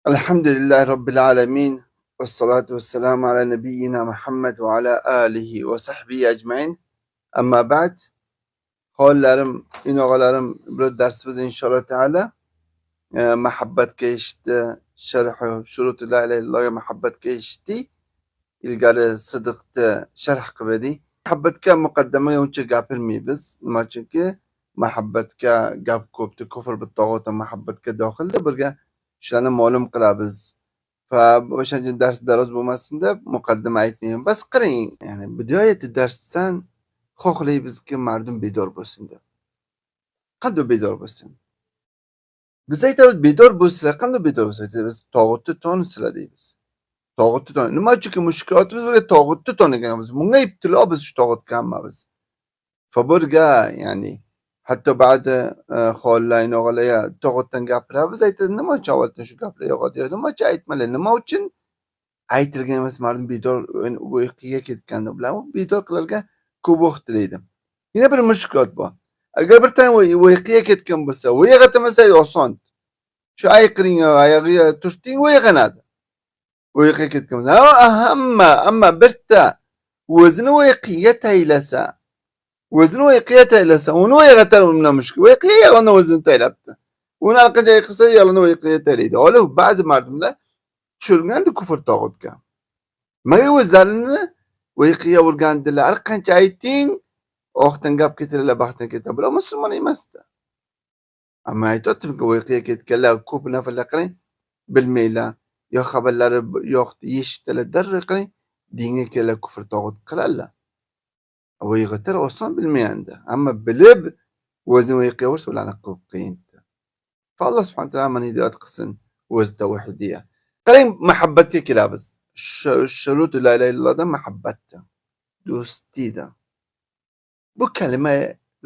Elhamdülillahi Rabbil alemin. Ve salatu ve selamu ala nebiyyina Muhammed ve ala alihi ve sahbihi ecmain. Amma ba'd. Xo'llarim, inog'alarim, bir darsimiz inshaalloh taala muhabbatga eshitdi, sharhi shuruti la ilaha illallohga muhabbatga eshitdi. Ilgari Sidiqni sharh qilib edik. Muhabbatga muqaddamaga uncha gapirmaymiz. Nima uchunki muhabbatga gap ko'pdi. Kufr bit tog'ut muhabbatga dohilda birga shularni ma'lum qilamiz. Va o'sha uchun dars daroz bo'lmasin deb muqaddima aytmayman. Bas qarang, ya'ni bidoyati darsdan xohlaymizki mardum bedor bo'lsin deb. Qanday bedor bo'lsin? Biz aytamiz bedor bo'lsalar, qanday bedor bo'lsa biz tog'utni tonisizlar deymiz. Tog'utni ton. Nima uchunki mushkulotimiz bilan tog'utni toniganmiz. Bunga ibtilo biz shu tog'utga hammamiz. Fa burga ya'ni hatto ba'zi xollar inog'alar tog'utdan gapiramiz, aytadi nima uchun avvaldan shu gaplar yo'g'adi? Nima uchun aytmalar? Nima uchun aytilgan emas mardum bedor uyquga ketganda bilan u bedor qilingan ko'p vaqt deydi. Yana bir mushkulot bor. Agar bir tane uyquga ketgan bo'lsa, uyg'otmasa oson. Shu ayqiring, oyog'iga turting, uyg'onadi. Uyquga ketgan bo'lsa, hamma bitta o'zini uyquga taylasa, uni uyg'otar undan mushkul. Uyquga yolini o'zini taylabdi. Uni orqaga qilsa, yolini uyquga taylaydi. Olib, ba'zi mardumlar tushirgandi kufr tog'utga. Maga o'zlarini uyquga urgandilar. Qancha ayting, oqdan gap ketadilar, baxtdan ketadi. Bular musulmon emasdi. Ammo aytayotdimki, uyquga ketganlar ko'p nafarlar qarang, bilmaylar. Yo xabarlari yo'q, eshitdilar, darrov qarang, dinga kelib kufr tog'ut qiladilar. Uyg'otar oson bilmayandi. Ammo bilib o'zini uyquga ursa ularni ko'p qiyin. Fa Alloh subhanahu va taolo meni hidoyat qilsin o'z tavhidiga. Qarang, muhabbatga kelamiz. Shurut la ilaha illallohdan muhabbatda, do'stiyda. Bu kalima,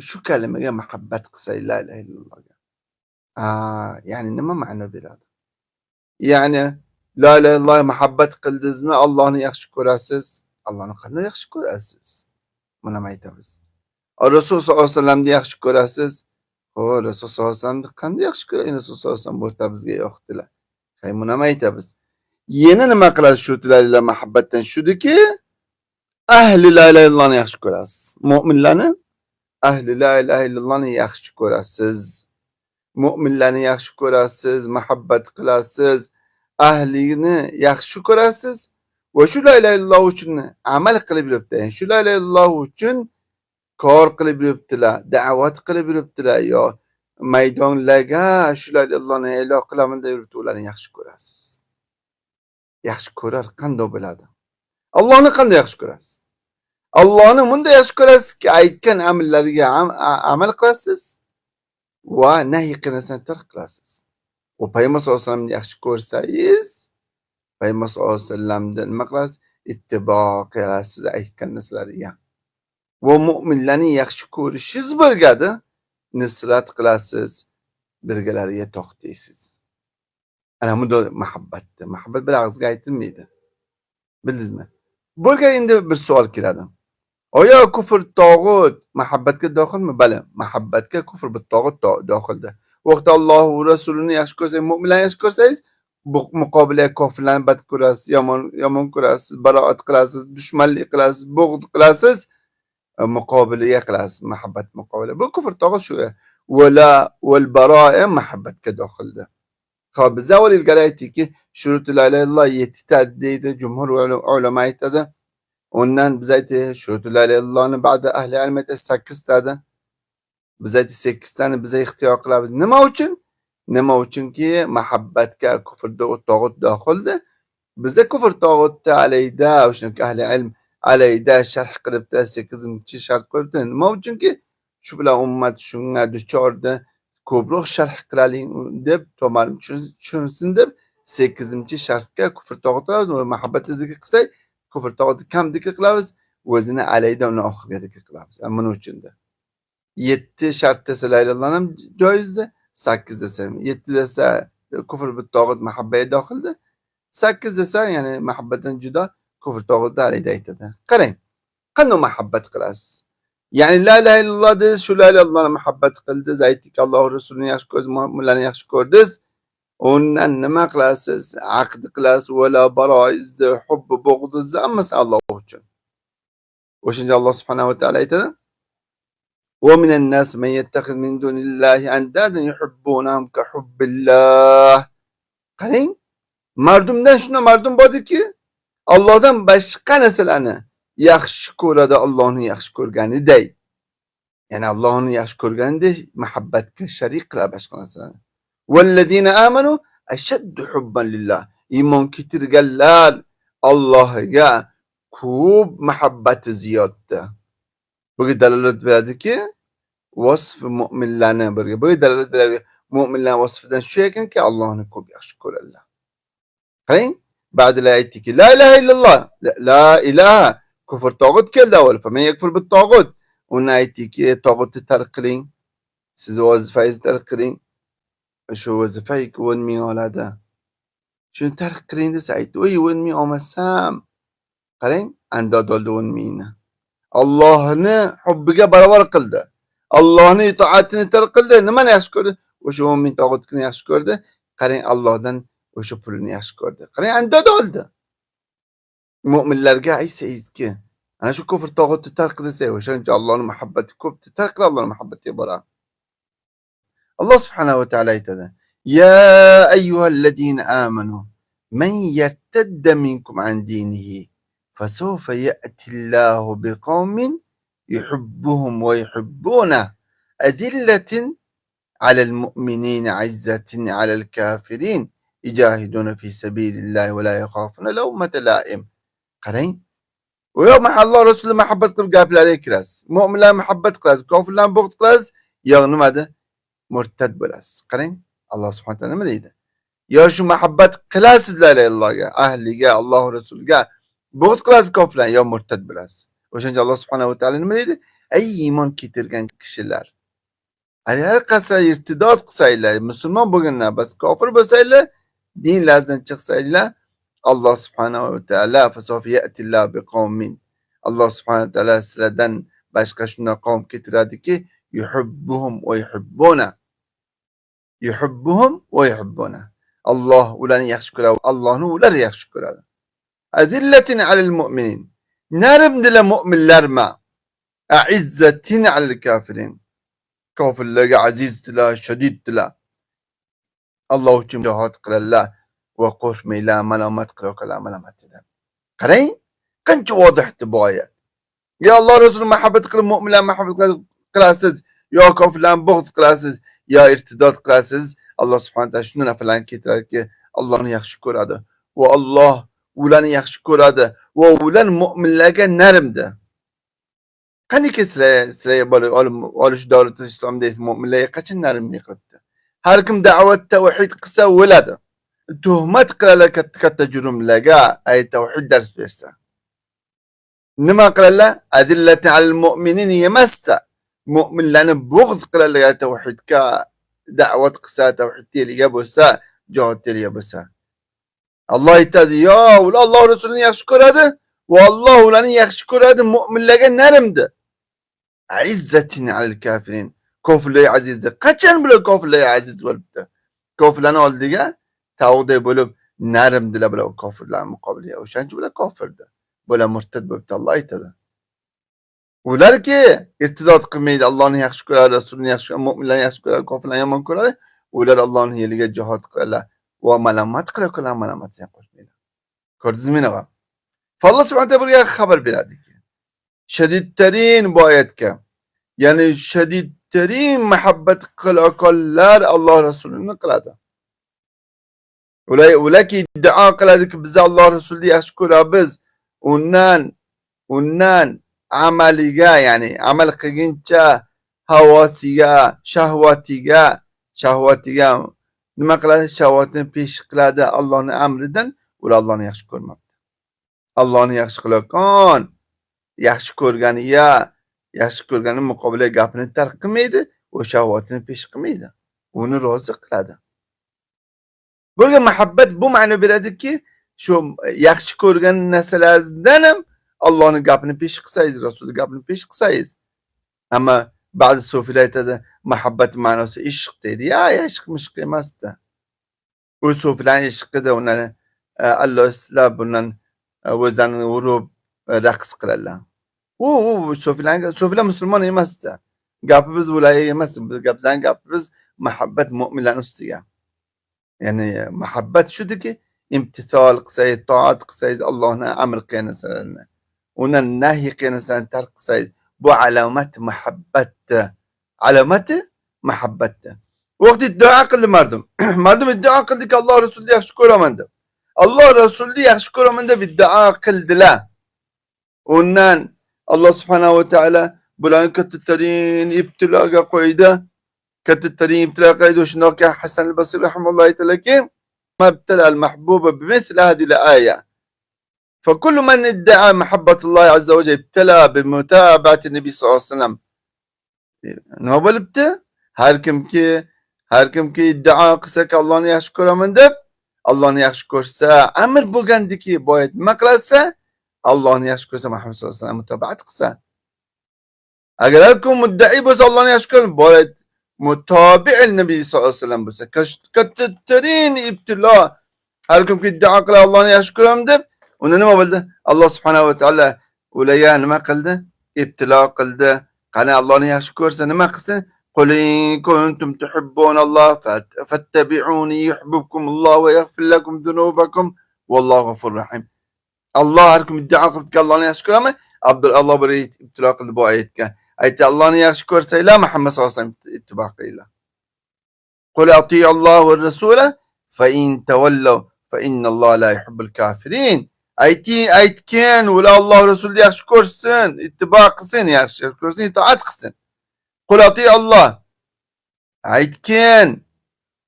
shu kalimaga muhabbat qilsa la ilaha illallohga. Ya'ni nima ma'no beradi? Ya'ni la ilaha illalloh muhabbat qildingizmi, Allohni yaxshi ko'rasiz. Allohni qanday yaxshi ko'rasiz? Buni ham aytamiz. Rasul sollallohu alayhi vasallamni yaxshi ko'rasiz. Rasul sollallohu alayhi vasallamni qanday yaxshi ko'rasiz? Rasul sollallohu alayhi vasallam o'rtamizga yo'qdilar. Buni ham aytamiz. Yana nima qilasiz shu tillarla muhabbatdan? Shudiki, ahli la ilaha illallohni yaxshi ko'rasiz. Mu'minlarni ahli la ilaha illallohni yaxshi ko'rasiz. Mu'minlarni yaxshi ko'rasiz, muhabbat qilasiz, ahlini yaxshi ko'rasiz va shu la ilaha illalloh uchun amal qilib yuribdi. Shu la ilaha illalloh uchun kor qilib yuribdilar, da'vat qilib yuribdilar yo maydonlarga shu la ilaha illallohni e'lon qilaman deb yuribdi, ularni yaxshi ko'rasiz. Yaxshi ko'rar qanday bo'ladi? Allohni qanday yaxshi ko'rasiz? Allohni bunday yaxshi ko'rasizki, aytgan amallariga amal qilasiz va nahy qilmasdan tark qilasiz. Va Payg'ambar sollallohu alayhi vasallamni yaxshi ko'rsangiz, Payg'ambar sollallohu alayhi vasallamdan nima qilasiz? Ittibo qilasiz aytgan narsalariga. Va mu'minlarni yaxshi ko'rishingiz bo'lgadi, nusrat qilasiz, birgalariga to'xtaysiz. Ana bunday muhabbatda. Muhabbat bir og'izga aytilmaydi. Bildingizmi? Bo'lgan endi bir savol keladi. Oya kufr tog'ut muhabbatga dohilmi? Bali, muhabbatga kufr bit tog'ut dohildir. Vaqt Alloh va Rasulini yaxshi ko'rsangiz, mu'minlarni yaxshi ko'rsangiz, bu muqobilaga kofirlarni bad ko'rasiz, yomon ko'rasiz, baroat qilasiz, dushmanlik qilasiz, bug'd qilasiz, muqobilaga qilasiz, muhabbat muqobila. Bu kufr tog'ut shu. Wala wal baro'a muhabbatga dohildir. Xo'p, biz avval ilgari aytdikki, shurut la ilaha illalloh 7 ta deydi, jumhur ulamo aytadi. Ondan biz aytdik, shurut la ilaha illallohni ba'zi ahli ilm aytadi 8 tadi. Biz aytdik 8 tani biz ixtiyor qilamiz. Nima uchun? Nima uchunki muhabbatga kufr tog'ut dohildir. Bizda kufr tog'utda alayda, o'shunki ahli ilm alayda sharh qilibdi, 8-shart qo'yibdi. Nima uchunki shu bilan ummat shunga duchorda ko'proq sharh qilaling deb to'marim tushunsin deb 8-shartga kufr tog'ut va muhabbatni zikr qilsak, kufr tog'utni kam zikr qilamiz, o'zini alayda uni oxiriga zikr qilamiz. Buning uchundir. 7 shart desa la ilaha illalloh ham joizdir, 8 desa, 7 desa kufr bit tog'ut muhabbatga dohildir. 8 desa, ya'ni muhabbatdan judo kufr tog'utda alayda aytadi. Qarang, qanday muhabbat qilasiz? Ya'ni la ilaha illalloh dediz, shu la ilaha illallohni muhabbat qildingiz, aytdik Alloh Rasulini yaxshi ko'rdingiz, mu'minlarni yaxshi ko'rdingiz. undan nima qilasiz? Aqd qilasiz, vala baroizni, hubbi, bug'dizni hammasi Alloh uchun. O'shanda Alloh subhanahu va taolo aytadi: ومن الناس من يتخذ من دون الله أندادا يحبونهم كحب الله. Qarang, mardumdan shunday mardum borki, Allohdan boshqa narsalarni yaxshi ko'radi, Allohni yaxshi ko'rganiday. Ya'ni Allohni yaxshi ko'rganidek muhabbatga sharik qiladi boshqa narsalarni. Vallazina amanu ashaddu hubban lillah. Iymon keltirganlar Allohga ko'p muhabbati ziyoddir. Buga dalolat beradiki, vasf mu'minlarni birga. Buga dalolat beradi. Mu'minlar vasfidan shu ekanki, Allohni ko'p yaxshi ko'radilar. Qarang, ba'dida aytdiki, la ilaha illalloh, la ilaha kufr tog'ut keldi avval. Fa men yakfur bit tog'ut. Uni aytdiki, tog'utni tark qiling. Siz vazifangizni tark qiling. Shu vazifaga 10 ming oladi. Shuni tark qiling desa aytdi, "Voy 10 ming olmasam." Qarang, andod oldi 10 mingni. Allohni hubbiga barobar qildi. Allohning itoatini tark qildi. Nimani yaxshi ko'rdi? O'sha 10 ming tog'utni yaxshi ko'rdi. Qarang, Allohdan o'sha pulni yaxshi ko'rdi. Qarang, andod oldi. Mu'minlarga aytsangizki, ana shu kufr tog'utni tark desa, o'shancha Allohning muhabbati ko'pdir. Tark qil, Allohning muhabbatiga boradi. Allah subhanahu wa ta'ala aytadi: "Ya ayyuhallazina amanu man yartadda minkum an dinihi fasawfa ya'tillahu biqaumin yuhibbuhum wa yuhibbuna adillatin 'alal mu'minina 'izzatin 'alal kafirin yujahiduna fi sabilillahi wa la yakhafuna lawmata la'im." Qarang, u yoq Alloh Rasuli muhabbat qilib gaplarga kirasiz. Mu'minlar muhabbat qilasiz, kofirlarni bug'd qilasiz, yo'q nimada? Murtad bo'lasiz. Qarang, Alloh subhanahu va taolo nima deydi? Yo shu muhabbat qilasizlar Allohga, ahliga, Alloh Rasuliga, bug'd qilasiz kofirlarni, yo murtad bo'lasiz. O'shanda Alloh subhanahu va taolo nima deydi? Ey iymon keltirgan kishilar, agar qasa irtidod qilsanglar, musulmon bo'lganlar, bas kofir bo'lsanglar, dinlaringizdan chiqsanglar, Alloh subhanahu va taolo fasofi ya'tillahu biqaumin. Alloh subhanahu va taolo sizlardan boshqa shunday qavm keltiradiki, yuhibbuhum va yuhibbuna. Yuhibbuhum va yuhibbuna. Alloh ularni yaxshi ko'radi, Allohni ular yaxshi ko'radi. Adillatin 'alal mu'minin. Narimdilar mu'minlarma. A'izzatin 'alal kafirin. Kofirlarga azizdilar, shadiddilar. Alloh uchun jihad qiladilar va qo'rqmaylar, malomat qilayotganlar malomatidan. Qarang, qancha vodihdi bu oyat. Ya Alloh Rasuli muhabbat qilib mu'minlar muhabbat qilasiz, yo kofirlarni bug'd qilasiz, yo irtidod qilasiz. Alloh subhanahu va taolo shunday nafalarni keltiradiki, Allohni yaxshi ko'radi va Alloh ularni yaxshi ko'radi va ular mu'minlarga narimdir. Qaniki sizlarga olish davlat islomda mu'minlarga qachon narimlik qilibdi? Har kim da'vat tavhid qilsa o'ladi. Tuhmat qiladilar katta jurmlarga, ay tavhid dars bersa. Nima qiladilar? Adillati al mu'minin emasda. Mu'minlarni bug'd qiladilar tavhidga, da'vat qilsa, tavhidga bo'lsa, jihodga bo'lsa. Alloh aytadi, "Yo, ular Alloh Rasulini yaxshi ko'radi va Alloh ularni yaxshi ko'radi, mu'minlarga narimdir. Izzatin al kafirin." Kofirlar azizdir. Qachon bular kofirlar aziz bo'libdi? Kofirlarning oldiga tavday bo'lib narimdilar bular kofirlar muqobiliga. O'shancha ular kofirdir. Bular murtad bo'libdi, Alloh aytadi. Ularki irtidod qilmaydi, Allohni yaxshi ko'radi, Rasulini yaxshi ko'radi, mu'minlarni yaxshi ko'radi, kofirlarni yomon ko'radi. Ular Allohning yo'liga jihad qiladilar va malomat qilayotganlar malomatini qo'shmaydi. Ko'rdingizmi nima? Alloh subhanahu va taolo bunga xabar beradiki, shadidtarin bu oyatga, ya'ni shadidtarin muhabbat qilayotganlar Alloh Rasulini qiladi. Ularki iddao qiladiki, biz Alloh Rasulini yaxshi ko'ramiz, undan amaliga, ya'ni amal qilguncha havosiga, shahvatiga nima qiladi? Shahvatini pesh qiladi Allohning amridan. Ular Allohni yaxshi ko'rmabdi. Allohni yaxshi qilayotgan, yaxshi ko'rgani muqobilga gapini tark qilmaydi, o shahvatini pesh qilmaydi. Uni rozi qiladi. Bo'lgan muhabbat bu ma'no beradiki, shu yaxshi ko'rgan narsalardan ham Allohning gapini pesh qilsangiz, Rasulning gapini pesh qilsangiz. Ammo ba'zi sofilar aytadi, muhabbat ma'nosi ishq deydi. Ya, ishq mishq emasdi. u so'filarni eshitqida ularni Alloh istab bundan o'zlarini urib raqs qiladilar. U so'filar musulmon emasdi. Gapimiz ularga emas, bizning gapimiz muhabbat mo'minlarning ustiga. Ya'ni muhabbat shudiki, imtithol qilsangiz, toat qilsangiz, Allohning amr qilgan narsalarini, undan nahy qilgan narsalarni tark qilsangiz, bu alomat muhabbatdir. Alomati muhabbatdir. Bu vaqt iddio qildi mardum. Mardum iddio qildiki, Alloh Rasulini yaxshi ko'raman deb. Alloh Rasulini yaxshi ko'raman deb iddio qildilar. Undan Alloh subhanahu va taolo bularni kattarin ibtiloga qo'ydi. Kattarin ibtiloga qo'ydi. Shundoq Hasan al-Basri rahimahulloh aytadilarki, "Mabtala al-mahbuba bimithli hadhihi al-aya." فكل من ادعى محبة الله عز وجل ابتلى بمتابعة النبي صلى الله عليه وسلم. Nima bo'libdi? Har kimki iddao qilsa-ki Allohni yaxshi ko'raman deb, Allohni yaxshi ko'rsa, amr bo'lgandiki, boyat nima qilsa, Allohni yaxshi ko'rsa, Muhammad sollallohu alayhi vasallam mutobaat qilsa. Agar har kim mudda'i bo'lsa, Allohni yaxshi ko'rsa, boyat mutabi'il nabiy sollallohu alayhi vasallam bo'lsa, kattarin ibtilo. Har kimki iddao qilsa Allohni yaxshi ko'raman deb, uni nima bo'ldi? Alloh subhanahu va taolo ularga nima qildi? Ibtilo qildi. Qani Allohni yaxshi ko'rsa nima qilsin? Qul in kuntum tuhibbunalloh fattabi'uni yuhibbukumulloh va yaghfir lakum dhunubakum vallohu ghafurur rahim. Alloh har kim iddao qilibdi Allohni yaxshi ko'raman, Alloh bir ibtilo qildi bu oyatga. Aytdi, Allohni yaxshi ko'rsanglar Muhammad sollallohu alayhi vasallam ittibo qilinglar. Qul ati'alloh va rasula fa in tawallaw fa innalloha la yuhibbul kafirin. Aytgan ular Alloh Rasulni yaxshi ko'rsin, ittibo qilsin, yaxshi ko'rsin, itoat qilsin. Qul ati'alloh. Aytgan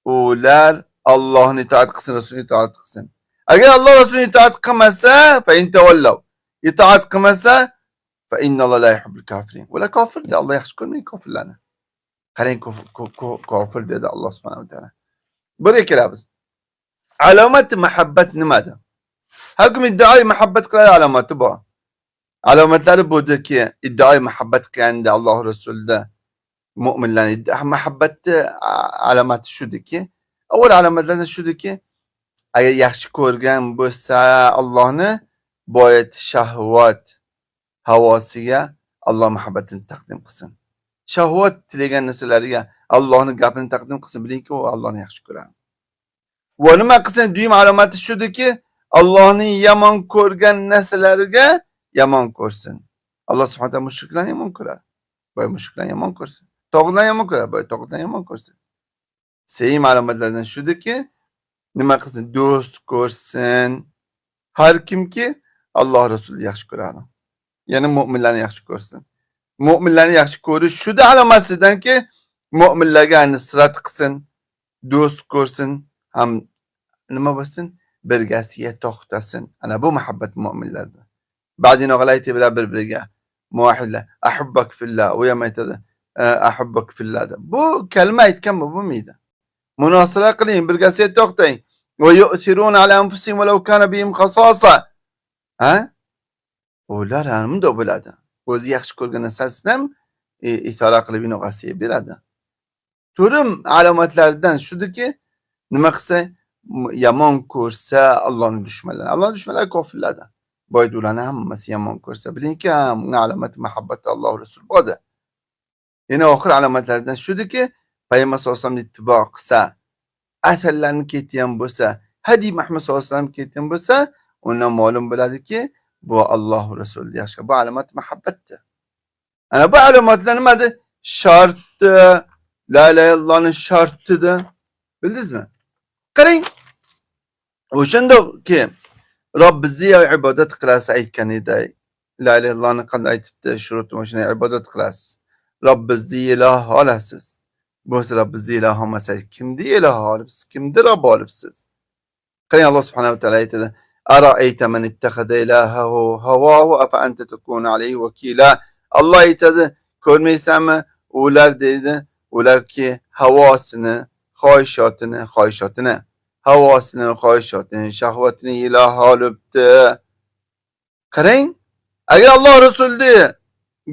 ular Allohni itoat qilsin, Rasulni itoat qilsin. Agar Alloh Rasulni itoat qilmasa, fa in tawallaw. Itoat qilmasa, fa innalloha la yuhibbul kafirin. Ular kofirdir. Alloh yaxshi ko'rmaydi kofirlarni. Qarang, kofir dedi Alloh subhanahu va taolo. Birga kelamiz. Alomat muhabbat nimadir? Har kim iddioi muhabbat qiladi, alomati bor. Alomatlari budiki, iddioi muhabbat qilganda Alloh Rasulda mu'minlarning muhabbatni alomati shudiki, avval alomatlardan shudiki, agar yaxshi ko'rgan bo'lsa Allohni, boyat shahvat havosiga Alloh muhabbatini taqdim qilsin. Shahvat tilagan narsalariga Allohning gapini taqdim qilsin, bilingki, u Allohni yaxshi ko'radi. Va nima qilsin? Duyim alomati shudiki, Allohning yomon ko'rgan narsalariga yomon ko'rsin. Alloh subhanahu va taolo mushriklarni yomon ko'radi. Boy mushriklarni yomon ko'rsin. Tog'utlarni yomon ko'radi. Boy tog'utlarni yomon ko'rsin. Seyim alomatlardan shudiki, nima qilsin? Do'st ko'rsin. Har kimki Alloh Rasulini yaxshi ko'radi. Ya'ni mu'minlarni yaxshi ko'rsin. Mu'minlarni yaxshi ko'rish shuda alomasidanki, mu'minlarga nusrat qilsin, do'st ko'rsin, ham nima bo'lsin? Birgasiga to'xtasin. Ana bu muhabbat mu'minlardir. Ba'din og'alaydi bilan bir-biriga muahidlar ahubbak fillah, u ham aytadi ahubbak fillah. Bu kalima aytgan bo'lmaydi. Munosara qiling, birgasiga to'xtang. Va yu'siruna ala anfusihim walau kana bihim khasasa. Ha? Ular ham bunday bo'ladi. O'zi yaxshi ko'rgan narsasini ham isora qilib inog'asiga beradi. Turim alomatlaridan shudiki, nima qilsa yomon ko'rsa Allohning dushmanlari. Allohning dushmanlari kofirlardir. Boyda ularni hammasi yomon ko'rsa, bilingki, bunga alomati muhabbati Alloh Rasul bo'ladi. Yana oxir alomatlaridan shudiki, Payg'ambar sollallohu alayhi vasallamni ittibo qilsa, asarlarni ketgan bo'lsa, hadi Muhammad sollallohu alayhi vasallam ketgan bo'lsa, undan ma'lum bo'ladiki, bu Alloh Rasulni yaxshi. Bu alomat muhabbatdir. Ana bu alomatlar nimadir? Shartdir. La ilaha illallohning shartidir. Bildingizmi? Qarang. O'shandaki Robbizga ibodat qilasiz aytgan edi. La ilaha illallohni qanday aytibdi? Shurutni shunday ibodat qilasiz. Robbizga iloh olasiz. Bo'lsa Robbizga iloh olmasa, kimni iloh olibsiz? Kimni Robb olibsiz? Qarang, Alloh subhanahu va taolo aytadi: "Ara'ayta man ittakhadha ilahahu hawahu afa anta takunu alayhi wakila." Alloh aytadi, ko'rmaysanmi? Ular deydi, ularki havosini, xohishotini, shahvatini iloh olibdi. Qarang, agar Alloh Rasulni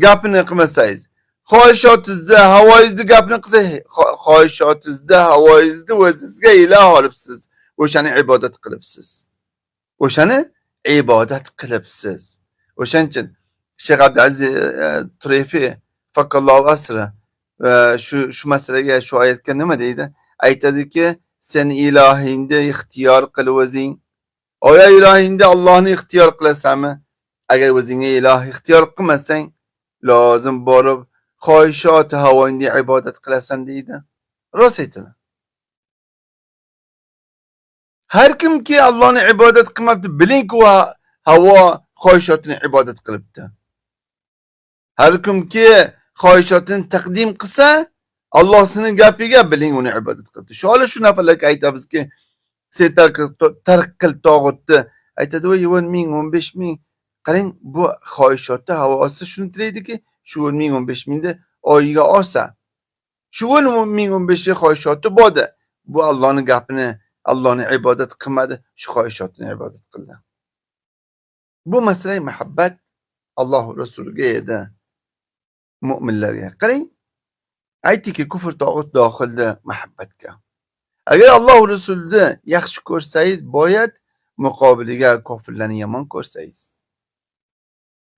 gapini qilmasangiz, xohishotingizni, havoingizni gapini qilsangiz, xohishotingizni, havoingizni o'zingizga iloh olibsiz. o'shani ibodat qilibsiz. O'shani ibodat qilibsiz. O'shaning uchun Shayx Abdulaziz Turayfiy faqallohu asra shu masalaga shu oyatga nima deydi? Aytadiki, sen ilohingni ixtiyor qil o'zing. Oya ilohingni Allohni ixtiyor qilasanmi? Agar o'zingga iloh ixtiyor qilmasang, lozim borib xohishot havoingga ibodat qilasan deydi. Rost aytadi. Har kimki Allohni ibodat qilmabdi, bilingki u havo xohishotini ibodat qilibdi. Har kimki xohishotini taqdim qilsa, Allohning gapiga biling uni ibodat qilibdi. Shu nafarlarga aytamizki, sen tark qil tog'utni. Aytadi, voy 10 ming, 15 ming. Qarang, bu xohishotni havosi shuni tilaydiki, shu 10 ming, 15 mingni oyiga olsa. Shu 10 ming, 15 ming xohishoti bo'ldi. Bu Allohning gapini, Allohni ibodat qilmadi, shu xohishotini ibodat qildi. Bu masala muhabbat Alloh rasuliga edi. Mu'minlarga. Qarang, aytdiki, kufr tog'ut dohilda muhabbatga. Agar Alloh rasulni yaxshi ko'rsangiz, boyat muqobiliga kofirlarni yomon ko'rsangiz,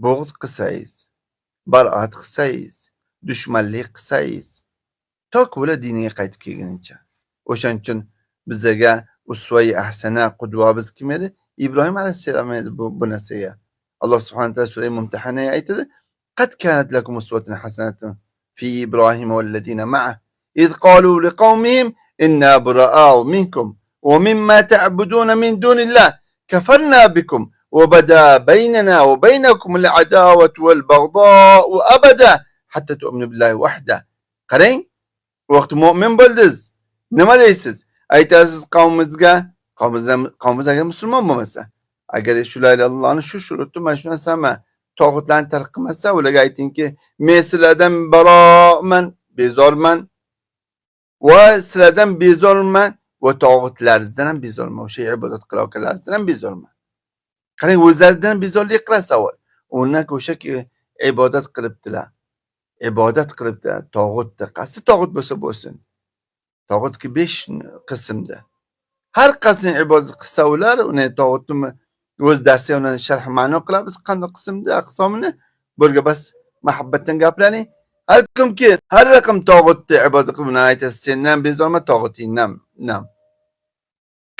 bo'g'z qilsangiz, bar'at qilsangiz, dushmanlik qilsangiz, toki ular diniga qaytib kelgunicha. O'shaning uchun bizga usva-i ahsana qudvamiz kim edi? İbrahim alayhissalom edi bu narsaga. Alloh subhanahu va taolo sura Mumtahanada aytadi: "Qad kanat lakum uswatun hasanatun fi Ibrahim wallazina ma'ah iz qalu liqaumihim inna bura'a'u minkum wa mimma ta'buduna min dunillah kafarna bikum wa bada baynana wa baynakum al-adawatu wal baghdha'u abada hatta tu'minu billahi wahda." Qarang, vaqt mu'min bo'ldingiz. Nima deysiz? Aytasiz qavmingiz agar musulmon bo'lmasa, agar shular Allohning shu shurati mana shu narsami, tog'utlarni tark qilmasa, ularga aytingki, men sizlardan baroman, bezorman va sizlardan bezorman va tog'utlaringizdan ham bezorman, o'sha ibodat qilayotganlaringizdan ham bezorman. Qarang, o'zlaridan bezorlik qilasa, undan o'shaki ibodat qilibdilar. Ibodat qilibdilar tog'utda. Qaysi tog'ut bo'lsa bo'lsin. Tog'utki 5 qismda. Har qasini ibodat qilsa ular, uni tog'utni o'z darsiga uni sharh ma'no qilamiz, qanday qismda aqsomini burga bas muhabbatdan gaplaring. Har kimki har raqam tog'utni ibodat qilib uni aytasiz, sendan bezorman tog'utingdan. Nam.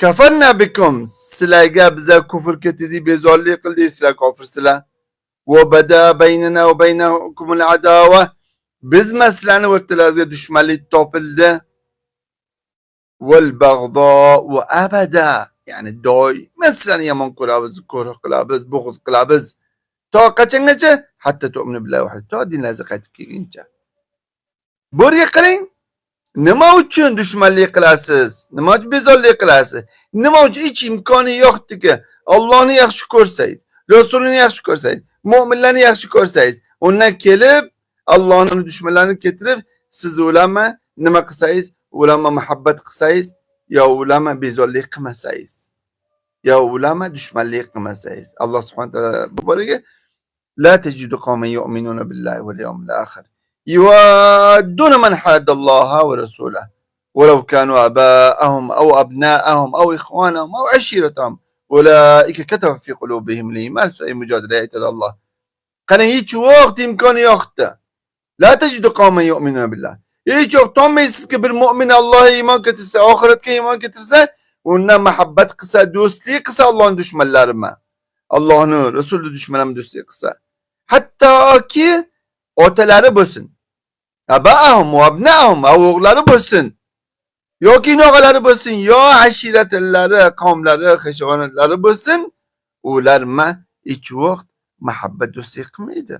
Kafarna bikum, sizlarga biza kufr ketdik, bezorlik qildik, sizlar kofirsizlar. Va bada baynana va baynakumul adawa, biz sizlarni o'rtalaringizga dushmanlik topildi. Val baghdha'u abada, ya'ni doim sizlarni yomon ko'ramiz, ko'rib qilamiz, bo'g'z qilamiz. To qachongacha? Hatta tu'minu billahi wahid, to diningizga qaytib kelguncha. Burga qarang, nima uchun dushmanlik qilasiz? Nima uchun bezorlik qilasiz? Nima uchun hech imkoni yo'qdiki, Allohni yaxshi ko'rsangiz, Rasulini yaxshi ko'rsangiz, mu'minlarni yaxshi ko'rsangiz, undan kelib Allohning dushmanlarini keltirib, siz ularga nima qilsangiz, ularga muhabbat qilsangiz, yo ularga bezorlik qilmasangiz, yo ularga dushmanlik qilmasangiz. Alloh subhanahu va taolo bu boriga la tajidu qawman yu'minuna billahi wal yawmil akhir yuwadduna man hadalloha wa rasulahu ولو كانوا آباءهم أو أبناءهم أو إخوانهم أو عشيرتهم أولئك كتب في قلوبهم الإيمان. سورة مجادلة aytadi Allah. Qani hech vaqt imkoni yo'qdi. La tajidu qawman yu'minuna billah. Hech yo'q, topmaysizki bir mu'min Allohga iymon keltirsa, oxiratga iymon keltirsa, undan muhabbat qilsa, do'stlik qilsa Allohning dushmanlari bilan, Allohning Rasulning dushmani bilan do'stlik qilsa, hattoki otalari bo'lsin, abahum va abnahum, o'g'illari bo'lsin, yoki nog'alari bo'lsin, yo ashiratlari, qavmlari, xishonlari bo'lsin, ular bilan hech vaqt muhabbat do'stlik qilmaydi.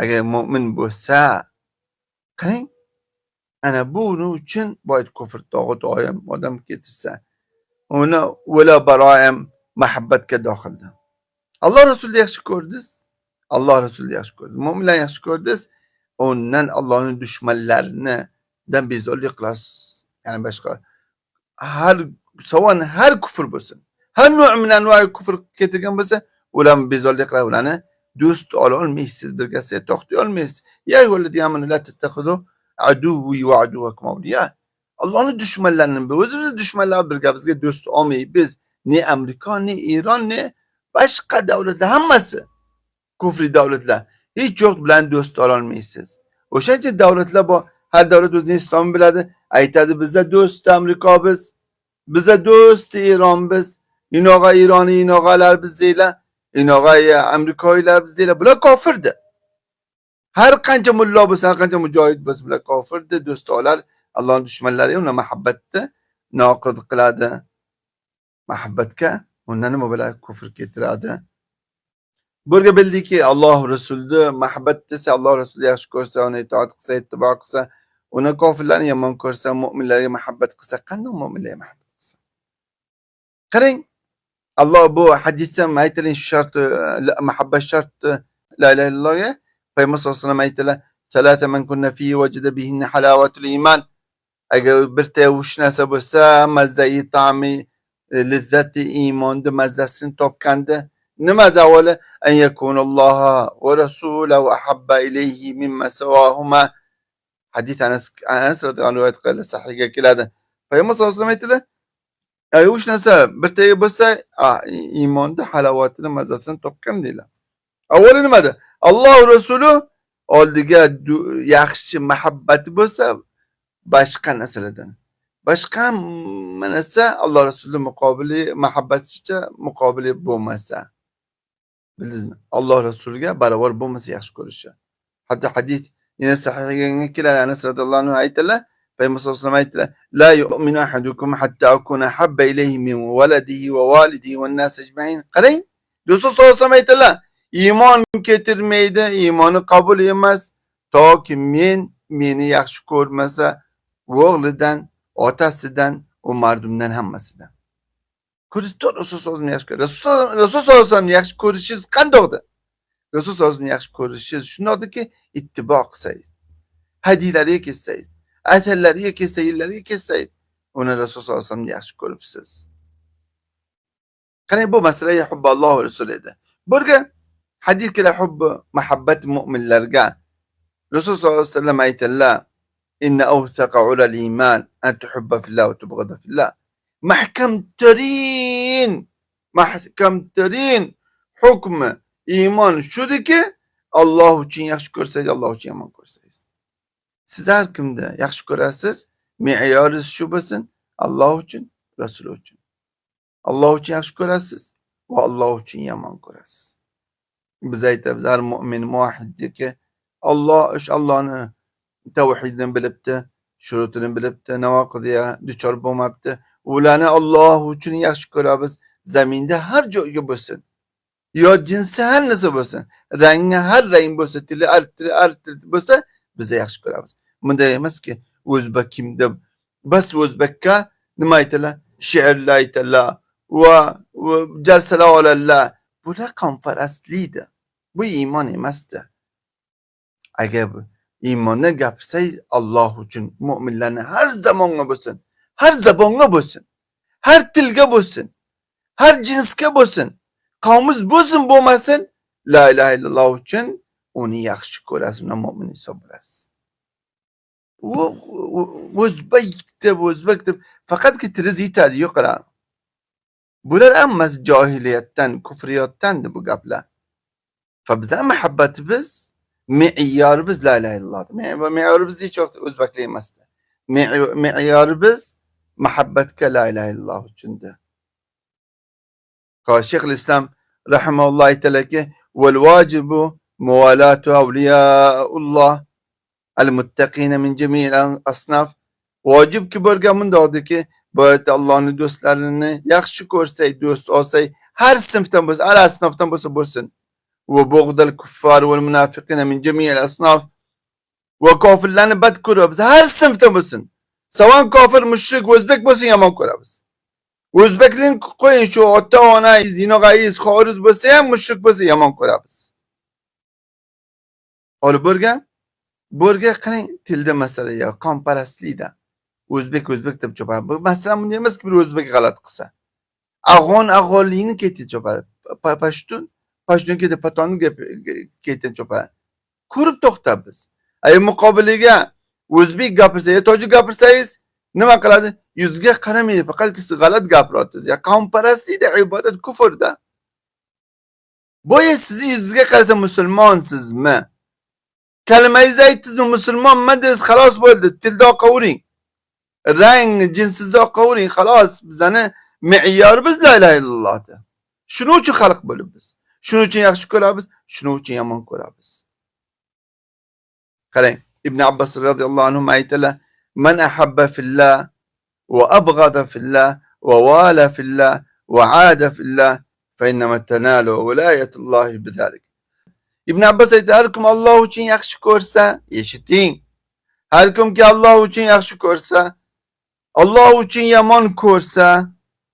Agar mu'min bo'lsa, qarang, ana buning uchun boyit kufr tog'ut odam ketirsa, uni vela baroyam muhabbatga daxildi. Alloh rasulni yaxshi ko'rdingiz, Alloh rasulni yaxshi ko'rdingiz, mu'minlarni yaxshi ko'rdingiz, undan Allohning dushmanlaridan bezorlik qilasiz. Ya'ni boshqa har kufr bo'lsin, har nu'm min anva'i kufr keltirgan bo'lsa, ularni bezorlik qilib, ularni do'st ola olmaysiz, birgasiga to'xtay olmaysiz. Ya ayyuhallazina amanu la tattakhidu aduwwi wa aduwwakum awliya. Allah'ın düşmanlarının özümüz düşmanlar birga bizga do'st olmayı biz ne Amerika ne İran ne başka devletler hammasi kufri devletler hiç yok bilan do'st ololmaysiz. O'shancha devletler bu her devlet o'zining islomini biladi. Aytadi bizda do'st Amerika biz, bize do'st İran biz, inoga İroniy inogalar biz deylar, inoga Amerikaylar biz deylar. Bular kofirdir. Her qancha mullo bo'lsa, har qancha mujohid bo'lsa, bular kofirdir, do'stolar, Allohning dushmanlari uni muhabbatni noqid qiladi. Muhabbatga undan nima bo'ladi? Kufr keltiradi. Burga bildiki, Alloh Rasulni muhabbat desa, Alloh Rasulni yaxshi ko'rsa, uni itoat qilsa, ittibo qilsa, uni kofirlarni yomon ko'rsa, mu'minlarga muhabbat qilsa, qanday mu'minlarga muhabbat qilsa? Qarang, Alloh bu hadisda aytgan shart, muhabbat shart la ilaha illallohga Payg'ambar sollallohu alayhi vasallam aytdilar: "Salata man kunna fihi wajada bihinna halawatul iman." Agar birta uch narsa bo'lsa, mazzai ta'mi, lizzati iymonni mazzasini topganda, nima davoli? An yakunalloha va rasulahu ahabba ilayhi mimma sawahuma. Hadis Anas radhiyallohu anhu rivoyat qiladi, sahihga keladi. Payg'ambar sollallohu alayhi vasallam aytdilar: "Agar uch narsa birtaga bo'lsa, iymonni halovatini mazzasini topgan" deydilar. Avvali nimada? Alloh Rasuli oldiga yaxshi muhabbati bo'lsa, boshqa narsalardan. Boshqa narsa Alloh Rasuli muqobili muhabbaticha muqobili bo'lmasa. Bildingizmi? Alloh Rasuliga barobar bo'lmasa yaxshi ko'rishi. Hatto hadis yana sahihga keladi. Anas radhiyallohu anhu aytdilar, Payg'ambar sollallohu alayhi vasallam aytdilar: "La yu'minu ahadukum hatta akuna habba ilayhi min waladihi va walidihi wan nas ajma'in." Qarang, Rasul sollallohu alayhi vasallam aytdilar: "Iymon keltirmaydi, iymoni qabul emas, toki meni yaxshi ko'rmasa, o'g'lidan, otasidan, u mardumdan hammasidan." Rasul sollallohu alayhi vasallam yaxshi ko'radi. Rasul sollallohu alayhi vasallam yaxshi ko'rishingiz qandoqdir? Rasul sollallohu alayhi vasallam yaxshi ko'rishingiz shundoqdiki, ittibo qilsangiz, hadiylariga kelsangiz, asarlariga kelsangiz, yillariga kelsangiz, uni Rasul sollallohu alayhi vasallam yaxshi ko'ribsiz. Qarang, bu masala hubbi Alloh va Rasul edi. Burga hadis kelar hubbi muhabbat mu'minlarga. Rasul sollallohu alayhi vasallam aytdilar: "Inna awsaqa ulal iman an tuhibba fillah wa tubghada fillah." Mahkamtarin hukmi iymon shudiki, Alloh uchun yaxshi ko'rsangiz, Alloh uchun yomon ko'rsangiz. Siz har kimni yaxshi ko'rasiz, me'yoringiz shu bo'lsin, Alloh uchun, Rasul uchun. Alloh uchun yaxshi ko'rasiz va Alloh uchun yomon ko'rasiz. Biz aytamiz, har mu'min muwahhiddiki, Allohni tavhidini bilibdi, shurutini bilibdi, navoqidiga duchor bo'lmabdi. Ularni Alloh uchun yaxshi ko'ramiz. Zaminda har joyga bo'lsin. Yo jinsi har narsa bo'lsin, rangi har rang bo'lsa, tili har bo'lsa, biz yaxshi ko'ramiz. Bunday emaski, o'zbekim deb bas o'zbekka nima aytadilar? She'rlar aytadilar va jalsalar oladilar. Bular qonfarastlikdir. Bu iymon emasdi. Agar bu iymonni gapirsangiz, Alloh uchun mu'minlarni har zamonga bo'lsin, har zabonga bo'lsin, har tilga bo'lsin, har jinsga bo'lsin, qavmiz bo'lsin bo'lmasin, la ilaha illalloh uchun uni yaxshi ko'rasiz, uni mu'min hisoblaysiz. O'zbek deb faqatki tiliz yetadi, yo'q qarang. Bular hammasi johiliyatdan, kufriyotdandir bu gaplar. Fa bizning muhabbatimiz, me'yorimiz la ilaha illalloh. Me'yorimiz hech vaqt o'zbeklik emasdi. Me'yorimiz muhabbatga la ilaha illalloh uchundir. Shayx al-Islam rahimahulloh aytadilarki, "Val vajibu muwalatu awliyaulloh al-muttaqina min jami'il asnaf." Vojibki bo'lgan bundoqdiki, bu Allohning do'stlarini yaxshi ko'rsak, do'st olsak, har sinfdan bo'lsa, har asnofdan bo'lsin. Va bug'dal kuffar val munafiqina min jami'il asnaf. Va kofirlarni bad ko'ramiz, har sinfdan bo'lsin. Savon kofir, mushrik, o'zbek bo'lsin, yomon ko'ramiz. O'zbeklik qo'ying, shu ota-onangiz, inoqangiz, xoriz bo'lsa ham, mushrik bo'lsa yomon ko'ramiz. Olib Borga qarang, tilda masala yo'q, qonparastlikda. O'zbek deb chopadi. Bu masala bunday emaski, bir o'zbek g'alat qilsa. Afg'onlikni ketib chopadi. Pashtun ketib patonni ketib chopadi. Ko'rib to'xtab biz. Ay muqobiliga o'zbek gapirsangiz, tojik gapirsangiz, nima qiladi? Yuziga qaramaydi, faqat siz g'alati gapirasiz. Ya qavmparastlikda ibodat kufrda. Boya sizni yuzingizga qarasa musulmonsizmi? Kalimangizni aytdingizmi, musulmonman dedingiz, xolos bo'ldi. Tilda oqavering. Rang, jinsizda oqavering, xolos. Bizani me'yorimiz la ilaha illallohda. Shuning uchun xalq bo'lib biz. Shuning uchun yaxshi ko'ramiz, shuning uchun yomon ko'ramiz. Qarang, Ibn Abbos radhiyallohu anhu aytadilar: "Man ahabba fillah va abghada fillah va wala fillah va aada fillah fa innama tanalu wilayatullohi bizalik." Ibn Abbos aytadi, har kim Alloh uchun yaxshi ko'rsa, eshiting. Har kimki Alloh uchun yaxshi ko'rsa, Alloh uchun yomon ko'rsa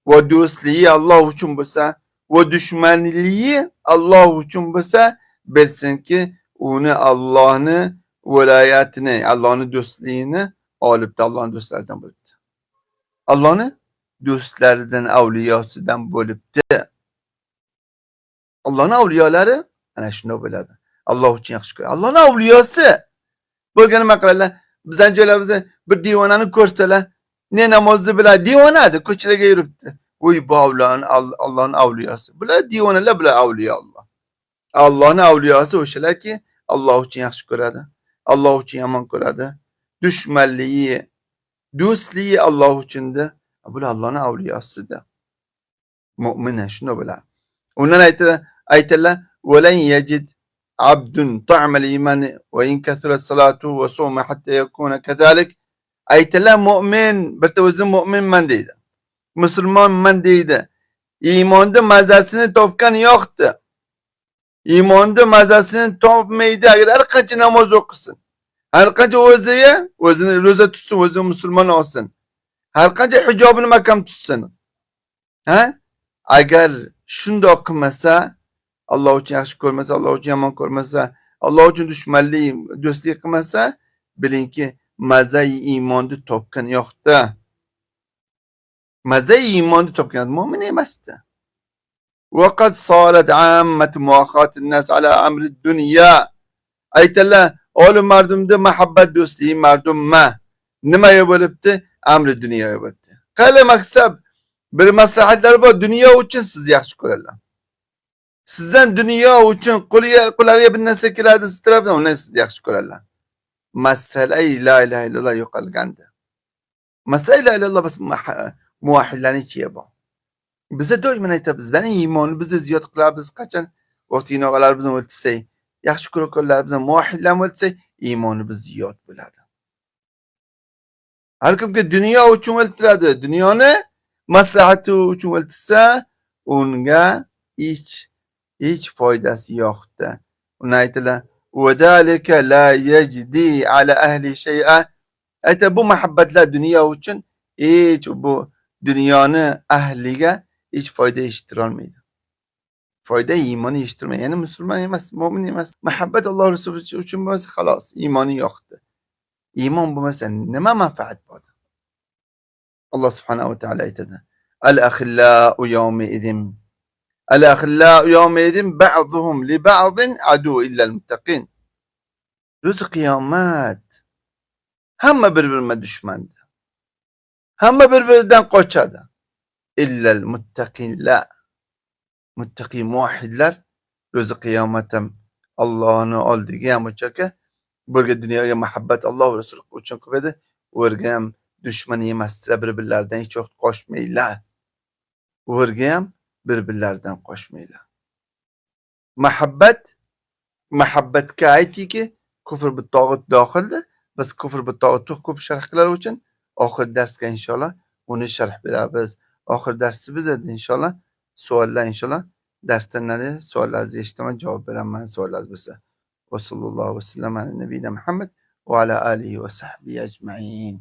va do'stligi Alloh uchun bo'lsa, va dushmanligi Alloh uchun bo'lsa, bilsinki, uni Allohni viloyatini, Allohning do'stligini olibdi, Allohning do'stlaridan bo'libdi. Allohning do'stlaridan, avliyosidan bo'libdi. Allohning avliyolari ana shunday bo'ladi. Alloh uchun yaxshi ko'radi. Allohning avliyosi bo'lgan nima qiladilar? Bizning joylarimizda bir divonani ko'rsalar, ne namozni biladi, divonadi, ko'chalarga yuribdi. Voy, bu Allohning avliyosi. Bular divonalar, bular avliyo Alloh. Allohning avliyosi o'shalarki, Alloh uchun yaxshi ko'radi, Alloh uchun yomon ko'radi. Dushmanligi, do'stligi Alloh uchundir. Bular Allohning avliyosidir. Mu'min shunday bo'ladi. Undan aytadilar: "Walan yajid abdun ta'mal iman wa in kathrat salatu wa sawma hatta yakuna kadhalik." Aytadilar, mu'min, bitta o'zi mu'minman deydi. Musulmonman deydi. Iymonda mazasini topgani yo'qdi. Iymonda mazasini topmaydi agar har qancha namoz o'qisin. Har qancha o'zini roza tutsin, o'zini musulmon olsin. Har qancha hijobini mahkam tutsin. Ha? Agar shundoq qilmasa, Alloh uchun yaxshi ko'rmasa, Alloh uchun yomon ko'rmasa, Alloh uchun dushmanlik, do'stlik qilmasa, bilingki, mazai iymonni topgan yo'qdi. Mazai iymonni topgan mu'min emasdi. Vaqad sorat ammat muwaqatin nas ala amri dunya. Aytadilar, olim mardumda muhabbat do'stlik mardumma. Nimaga bo'libdi? Amri dunyoga bo'libdi. Qala maqsad bir maslahatlar bor, dunyo uchun sizni yaxshi ko'radilar. Sizdan dunyo uchun qo'llarga bir narsa keladi, siz tarafdan uni sizni yaxshi ko'radilar. Masala la ilaha illalloh yo'qolgandi. Masala la ilaha illalloh bas muvahhidlarning ichiga bor. Biza doim aytamiz, bizning iymonni bizni ziyod qilamiz, qachon o'tinoqalar bizni o'ltirsak, yaxshi ko'rganlar bizni muvahhidlar o'ltirsak, iymonni ziyod bo'ladi. Har kimga dunyo uchun o'ltiradi, dunyoni maslahati uchun o'ltirsa, unga hech foydasi yo'qdi. Uni aytadilar: "Vadalika la yajdi ala ahli shay'a." Ayta, bu muhabbatlar dunyo uchun hech bu dunyoni ahliga hech foyda eshitira olmaydi. Foyda iymonni eshittirmaydi. Ya'ni musulmon emas, mu'min emas. Muhabbat Alloh rasuli uchun bo'lsa, xolos, iymoni yo'qdi. Iymon bo'lmasa nima manfaat bor? Alloh subhanahu va taolo aytadi: "Al-akhillau yawma idin ba'dhum li ba'din adu illa al-muttaqin." Ro'z qiyomat hamma bir-biriga dushmandir. Hamma bir-biridan qochadi. İlla al-muttaqinlar. Muttaqi muvahhidlar ro'z qiyomatda Allohning oldiga ham o'chaka, bo'lga dunyoga muhabbat Alloh va Rasul uchun qiladi. O'rga ham dushman emaslar, bir-birlaridan hech vaqt qochmaylar. O'rga ham bir-birlaridan qochmaylar. Muhabbatga aytiki, kufr bi tog'ut dohildir. Biz kufr bi tog'ut ko'p sharh qilar uchun oxir darsga inshaalloh uni sharh beramiz. Oxir darsimizda inshaalloh savollar inshaalloh darsdan nari savollaringizni eshitaman, javob beraman savollar bo'lsa. Va sallallohu vasallam ala nabiyina Muhammad va ala alihi va sahbihi ajma'in.